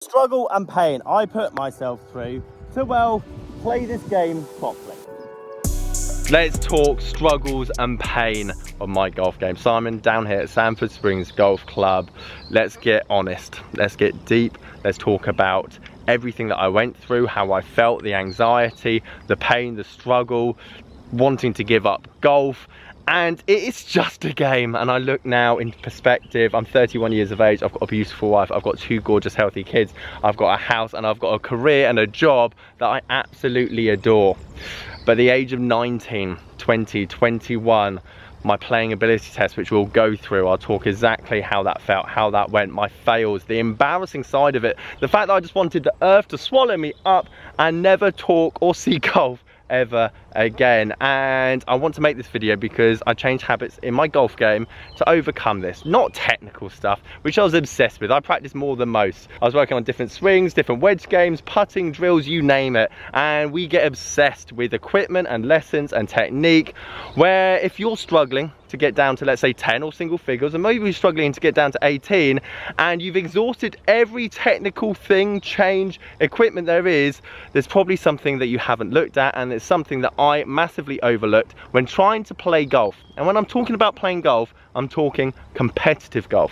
Struggle and pain I put myself through to, well, play this game properly. Let's talk struggles and pain of my golf game. Simon, down here at Sanford Springs Golf Club. Let's get honest, let's get deep, let's talk about everything that I went through, how I felt, the anxiety, the pain, the struggle, wanting to give up golf. And it's just a game, and I look now in perspective. I'm 31 years of age, I've got a beautiful wife, I've got 2 gorgeous healthy kids, I've got a house, and I've got a career and a job that I absolutely adore. But the age of 19, 20, 21, my playing ability test, which we'll go through, I'll talk exactly how that felt, how that went, my fails, the embarrassing side of it, the fact that I just wanted the earth to swallow me up and never talk or see golf ever again. And I want to make this video because I changed habits in my golf game to overcome this. Not technical stuff, which I was obsessed with. I practiced more than most. I was working on different swings, different wedge games, putting drills, you name it. And we get obsessed with equipment and lessons and technique, where if you're struggling to get down to, let's say, 10 or single figures, and maybe you're struggling to get down to 18, and you've exhausted every technical thing, change, equipment there is, there's probably something that you haven't looked at, and it's something that I massively overlooked when trying to play golf. And when I'm talking about playing golf, I'm talking competitive golf.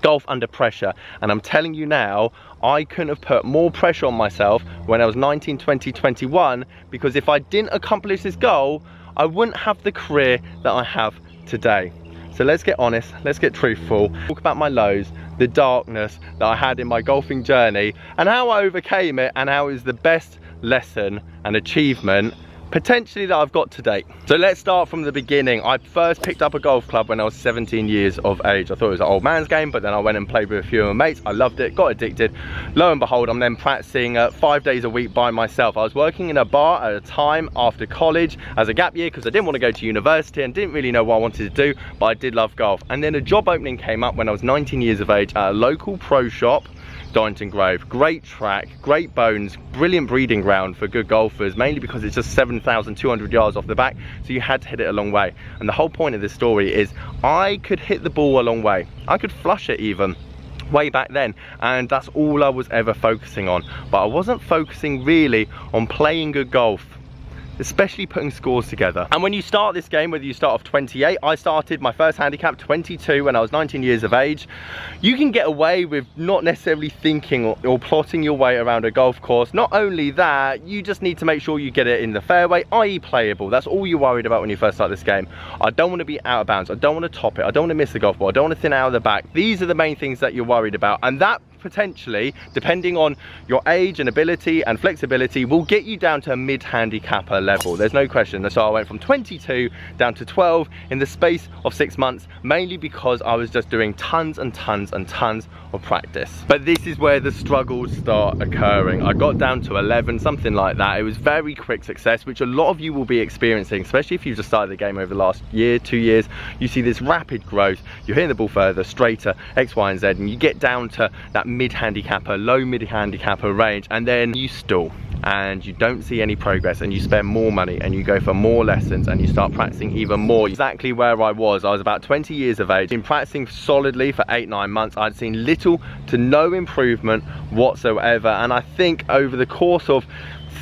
Golf under pressure. And I'm telling you now, I couldn't have put more pressure on myself when I was 19, 20, 21, because if I didn't accomplish this goal, I wouldn't have the career that I have today. So let's get honest, let's get truthful, talk about my lows, the darkness that I had in my golfing journey, and how I overcame it, and how it was the best lesson and achievement potentially that I've got to date. So let's start from the beginning. I first picked up a golf club when I was 17 years of age. I thought it was an old man's game, but then I went and played with a few of my mates. I loved it, got addicted. Lo and behold, I'm then practicing 5 days a week by myself. I was working in a bar at a time after college as a gap year because I didn't want to go to university and didn't really know what I wanted to do, but I did love golf. And then a job opening came up when I was 19 years of age at a local pro shop, Donington Grove. Great track, great bones, brilliant breeding ground for good golfers, mainly because it's just 7,200 yards off the back, so you had to hit it a long way. And the whole point of this story is I could hit the ball a long way. I could flush it even way back then, and that's all I was ever focusing on. But I wasn't focusing really on playing good golf, especially putting scores together. And when you start this game, whether you start off 28, I started my first handicap 22 when I was 19 years of age. You can get away with not necessarily thinking or plotting your way around a golf course. Not only that, you just need to make sure you get it in the fairway, i.e. playable. That's all you're worried about when you first start this game. I don't want to be out of bounds, I don't want to top it, I don't want to miss the golf ball, I don't want to thin out of the back. These are the main things that you're worried about, and that potentially, depending on your age and ability and flexibility, will get you down to a mid-handicapper level. There's no question. So I went from 22 down to 12 in the space of 6 months, mainly because I was just doing tons and tons and tons of practice. But this is where the struggles start occurring. I got down to 11, something like that. It was very quick success, which a lot of you will be experiencing, especially if you've just started the game over the last year, 2 years. You see this rapid growth, you're hitting the ball further, straighter, X, Y, and Z, and you get down to that mid-handicapper, low mid-handicapper range, and then you stall and you don't see any progress, and you spend more money and you go for more lessons and you start practicing even more. Exactly where I was about 20 years of age, been practicing solidly for 8-9 months. I'd seen little to no improvement whatsoever, and I think over the course of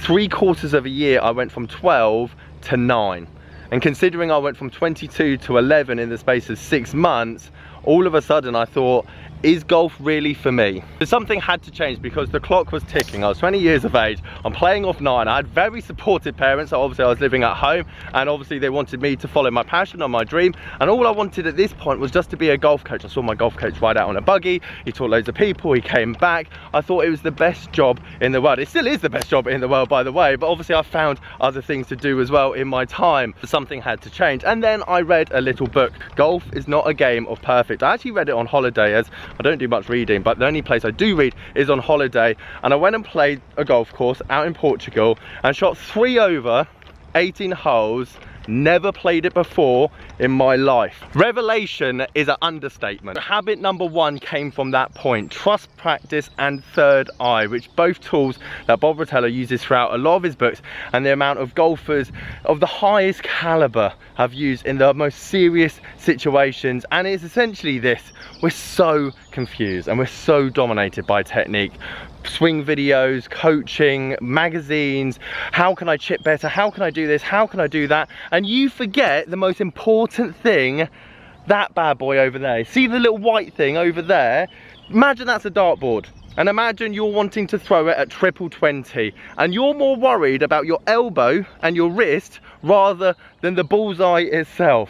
3/4 of a year I went from 12 to 9. And considering I went from 22 to 11 in the space of 6 months, all of a sudden I thought, is golf really for me? But something had to change because the clock was ticking. I was 20 years of age, I'm playing off 9. I had very supportive parents, so obviously I was living at home, and obviously they wanted me to follow my passion and my dream, and all I wanted at this point was just to be a golf coach. I saw my golf coach ride out on a buggy, he taught loads of people, he came back. I thought it was the best job in the world. It still is the best job in the world, by the way, but obviously I found other things to do as well in my time. Something had to change, and then I read a little book. Golf is not a game of perfect. I actually read it on holiday, as I don't do much reading, but the only place I do read is on holiday. And I went and played a golf course out in Portugal and shot 3 over 18 holes Never played it before in my life. Revelation is an understatement. Habit number 1 came from that point. Trust, practice, and third eye, which both tools that Bob Rotella uses throughout a lot of his books, and the amount of golfers of the highest caliber have used in the most serious situations. And it's essentially this: we're so confused and we're so dominated by technique. Swing videos, coaching, magazines, how can I chip better, how can I do this, how can I do that, and you forget the most important thing, that bad boy over there. See the little white thing over there? Imagine that's a dartboard, and imagine you're wanting to throw it at triple 20, and you're more worried about your elbow and your wrist rather than the bullseye itself.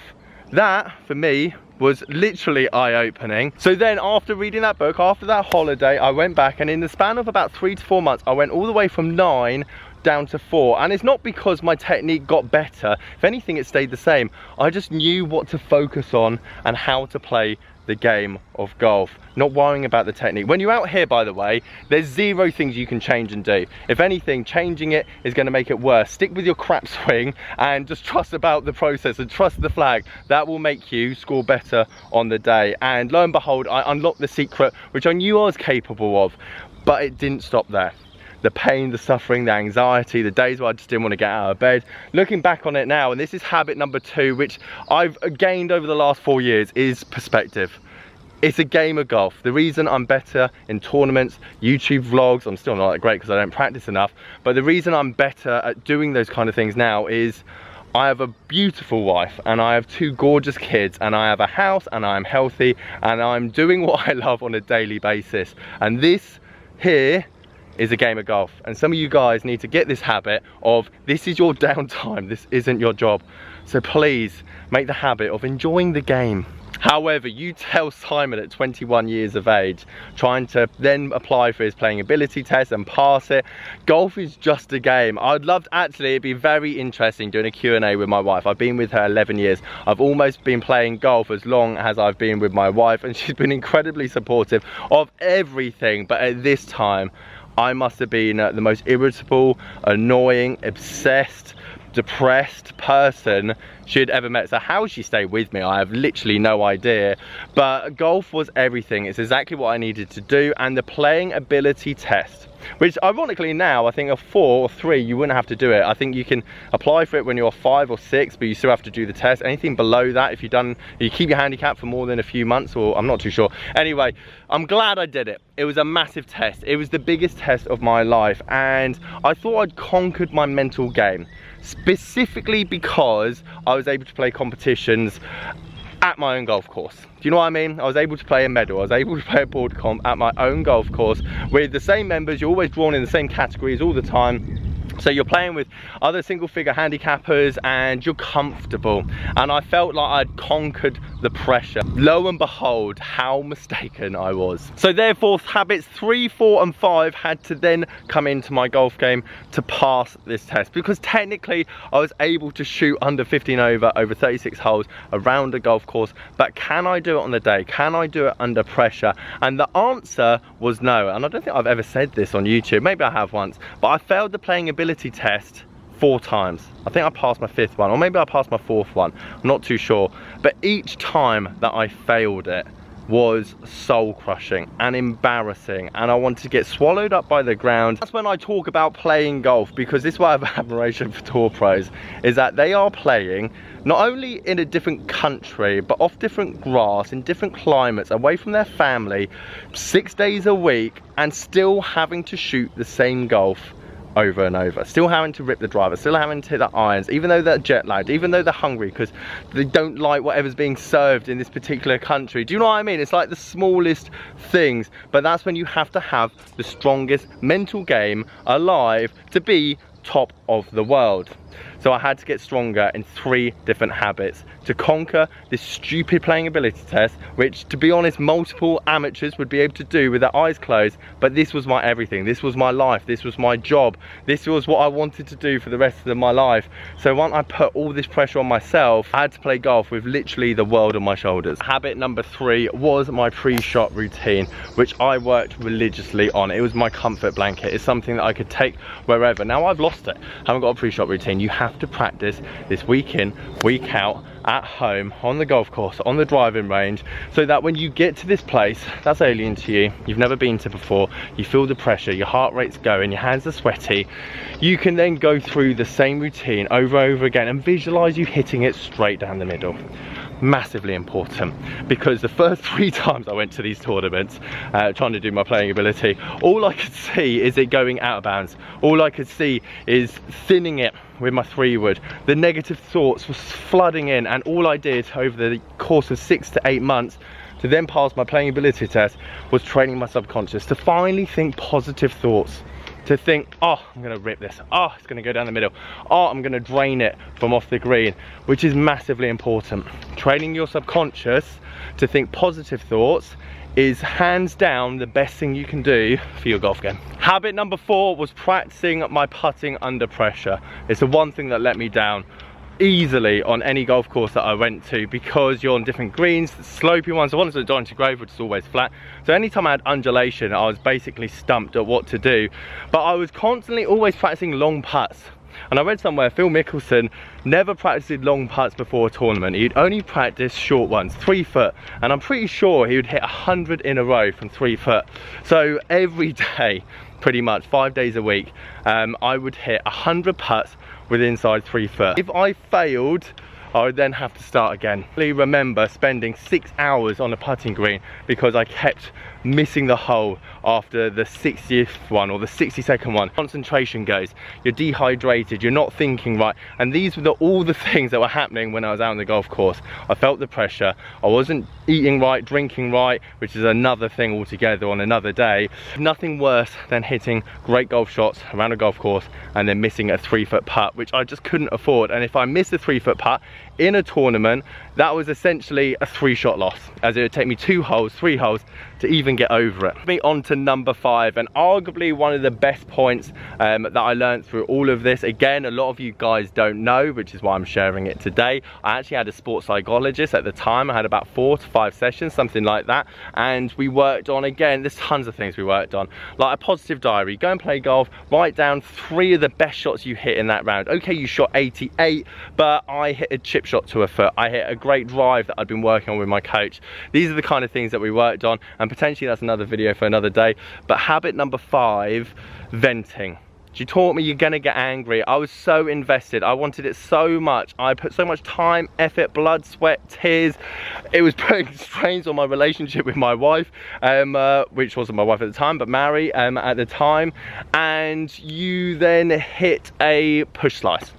That, for me, was literally eye-opening. So then after reading that book, after that holiday, I went back, and in the span of about 3 to 4 months, I went all the way from 9 down to 4. And it's not because my technique got better. If anything, it stayed the same. I just knew what to focus on and how to play the game of golf, not worrying about the technique. When you're out here, by the way, there's 0 things you can change and do. If anything, changing it is going to make it worse. Stick with your crap swing and just trust about the process and trust the flag. That will make you score better on the day. And lo and behold, I unlocked the secret, which I knew I was capable of, but it didn't stop there. The pain, the suffering, the anxiety, the days where I just didn't want to get out of bed. Looking back on it now, and this is habit number 2, which I've gained over the last 4 years, is perspective. It's a game of golf. The reason I'm better in tournaments, YouTube vlogs, I'm still not that great because I don't practice enough, but the reason I'm better at doing those kind of things now is I have a beautiful wife, and I have 2 gorgeous kids, and I have a house, and I'm healthy, and I'm doing what I love on a daily basis. And this here is a game of golf, and some of you guys need to get this habit of, this is your downtime, this isn't your job. So please make the habit of enjoying the game. However, you tell Simon at 21 years of age, trying to then apply for his playing ability test and pass it, golf is just a game. I'd love to, actually, it'd be very interesting doing a Q&A with my wife. I've been with her 11 years. I've almost been playing golf as long as I've been with my wife, and she's been incredibly supportive of everything. But at this time, I must have been the most irritable, annoying, obsessed, depressed person she'd ever met. So how she stayed with me, I have literally no idea. But golf was everything. It's exactly what I needed to do. And the playing ability test, which ironically now I think a 4 or 3 you wouldn't have to do it. I think you can apply for it when you're 5 or 6, but you still have to do the test. Anything below that, if you keep your handicap for more than a few months, or I'm not too sure. Anyway, I'm glad I did it. It was a massive test. It was the biggest test of my life, and I thought I'd conquered my mental game, specifically because I was able to play competitions at my own golf course. Do you know what I mean? I was able to play a medal, I was able to play a board comp at my own golf course with the same members. You're always drawn in the same categories all the time. So you're playing with other single figure handicappers and you're comfortable. And I felt like I'd conquered the pressure. Lo and behold, how mistaken I was. So therefore, habits 3, 4 and 5 had to then come into my golf game to pass this test. Because technically I was able to shoot under 15 over 36 holes around a golf course. But can I do it on the day? Can I do it under pressure? And the answer was no. And I don't think I've ever said this on YouTube. Maybe I have once. But I failed the playing ability test 4 times. I think I passed my 5th one, or maybe I passed my 4th one. I'm not too sure. But each time that I failed it was soul crushing and embarrassing, and I wanted to get swallowed up by the ground. That's when I talk about playing golf, because this is why I have admiration for tour pros, is that they are playing not only in a different country, but off different grass, in different climates, away from their family, 6 days a week, and still having to shoot the same golf over and over, still having to rip the driver, still having to hit the irons, even though they're jet lagged, even though they're hungry because they don't like whatever's being served in this particular country. Do you know what I mean? It's like the smallest things, but that's when you have to have the strongest mental game alive to be top of the world. So I had to get stronger in 3 different habits to conquer this stupid playing ability test, which, to be honest, multiple amateurs would be able to do with their eyes closed. But this was my everything. This was my life. This was my job. This was what I wanted to do for the rest of my life. So once I put all this pressure on myself, I had to play golf with literally the world on my shoulders. Habit number 3 was my pre-shot routine, which I worked religiously on. It was my comfort blanket. It's something that I could take wherever. Now I've lost it. haven't got a pre-shot routine, you have to practice this week in, week out, at home, on the golf course, on the driving range, so that when you get to this place that's alien to you, you've never been to before, you feel the pressure, your heart rate's going, your hands are sweaty, you can then go through the same routine over and over again and visualize you hitting it straight down the middle. Massively important, because the first 3 times I went to these tournaments trying to do my playing ability, all I could see is it going out of bounds. All I could see is thinning it with my 3-wood. The negative thoughts was flooding in, and all I did over the course of 6 to 8 months to then pass my playing ability test was training my subconscious to finally think positive thoughts. To think, oh, I'm gonna rip this, oh, it's gonna go down the middle, oh, I'm gonna drain it from off the green, which is massively important. Training your subconscious to think positive thoughts is hands down the best thing you can do for your golf game. Habit number 4 was practicing my putting under pressure. It's the one thing that let me down easily on any golf course that I went to, because you're on different greens, the slopey ones. The ones at Donington Grove, which is always flat, so anytime I had undulation I was basically stumped at what to do. But I was constantly always practicing long putts, and I read somewhere Phil Mickelson never practiced long putts before a tournament. He'd only practice short ones, 3 foot, and I'm pretty sure he would hit 100 in a row from 3 foot. So every day, pretty much 5 days a week, I would hit 100 putts with inside 3 foot. If I failed, I would then have to start again. I remember spending 6 hours on a putting green because I kept missing the hole after the 60th one or the 62nd one. Concentration goes, you're dehydrated, you're not thinking right, and these were all the things that were happening when I was out on the golf course. I felt the pressure, I wasn't eating right, drinking right, which is another thing altogether on another day. Nothing worse than hitting great golf shots around a golf course and then missing a 3 foot putt, which I just couldn't afford. And if I missed a 3 foot putt in a tournament, that was essentially a 3-shot loss, as it would take me 2 holes, 3 holes to even get over it. Me on to number 5, and arguably one of the best points that I learned through all of this. Again, a lot of you guys don't know, which is why I'm sharing it today. I actually had a sports psychologist at the time. I had about 4 to 5 sessions, something like that, and we worked on, again, there's tons of things we worked on, like a positive diary. Go and play golf, write down 3 of the best shots you hit in that round. Okay, you shot 88, but I hit a chip shot to a foot, I hit a great drive that I'd been working on with my coach. These are the kind of things that we worked on, and potentially that's another video for another day. But habit number 5, venting. She taught me you're gonna get angry. I was so invested, I wanted it so much, I put so much time, effort, blood, sweat, tears. It was putting strains on my relationship with my wife, which wasn't my wife at the time, but Mary at the time. And you then hit a push slice.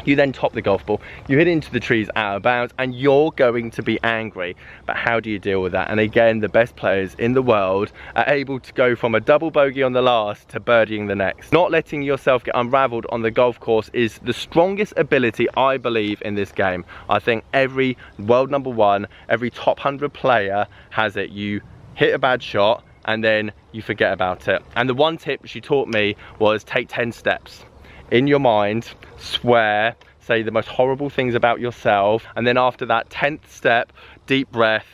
You then top the golf ball, you hit into the trees out of bounds, and you're going to be angry. But how do you deal with that? And again, the best players in the world are able to go from a double bogey on the last to birdieing the next. Not letting yourself get unraveled on the golf course is the strongest ability I believe in this game. I think every world number 1, every top 100 player has it. You hit a bad shot and then you forget about it. And the one tip she taught me was take 10 steps. In your mind, swear, say the most horrible things about yourself, and then after that 10th step, deep breath,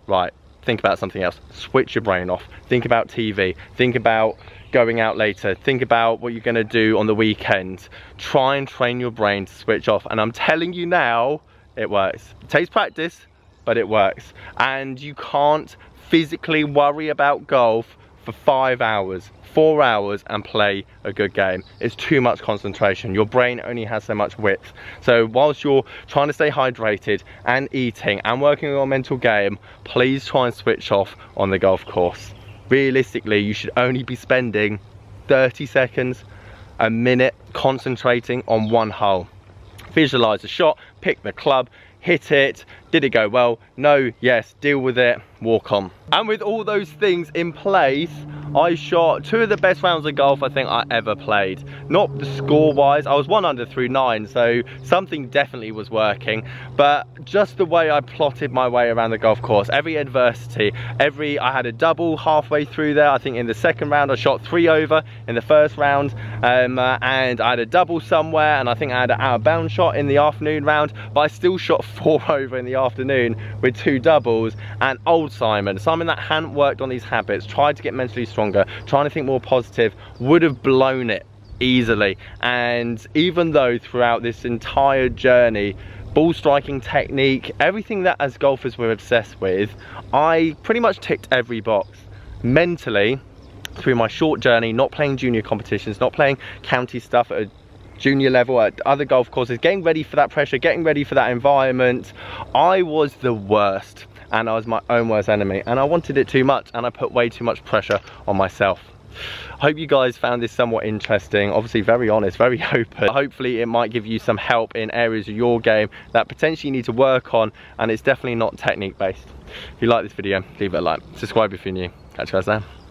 right, think about something else, switch your brain off, think about TV, think about going out later, think about what you're gonna do on the weekend. Try and train your brain to switch off, and I'm telling you now, it works. It takes practice, but it works. And you can't physically worry about golf for 5 hours, 4 hours and play a good game. It's too much concentration. Your brain only has so much width. So whilst you're trying to stay hydrated and eating and working on your mental game, please try and switch off on the golf course. Realistically, you should only be spending 30 seconds, a minute concentrating on one hole. Visualize the shot, pick the club, hit it. Did it go well? No, yes, deal with it, walk on. And with all those things in place, I shot 2 of the best rounds of golf I think I ever played. Not the score wise, I was 1 under through 9, so something definitely was working, but just the way I plotted my way around the golf course, every adversity, I had a double halfway through there. I think in the second round I shot 3 over in the first round, and I had a double somewhere, and I think I had an out of bounds shot in the afternoon round, but I still shot 4 over in the afternoon with 2 doubles. And old Simon that hadn't worked on these habits, tried to get mentally stronger, trying to think more positive, would have blown it easily. And even though throughout this entire journey, ball striking technique, everything that as golfers we're obsessed with, I pretty much ticked every box. Mentally, through my short journey, not playing junior competitions, not playing county stuff at a junior level at other golf courses, getting ready for that pressure, getting ready for that environment, I was the worst, and I was my own worst enemy, and I wanted it too much, and I put way too much pressure on myself. I hope you guys found this somewhat interesting, obviously very honest, very open. Hopefully it might give you some help in areas of your game that potentially you need to work on, and it's definitely not technique based. If you like this video, leave it a like, subscribe if you're new. Catch you guys there.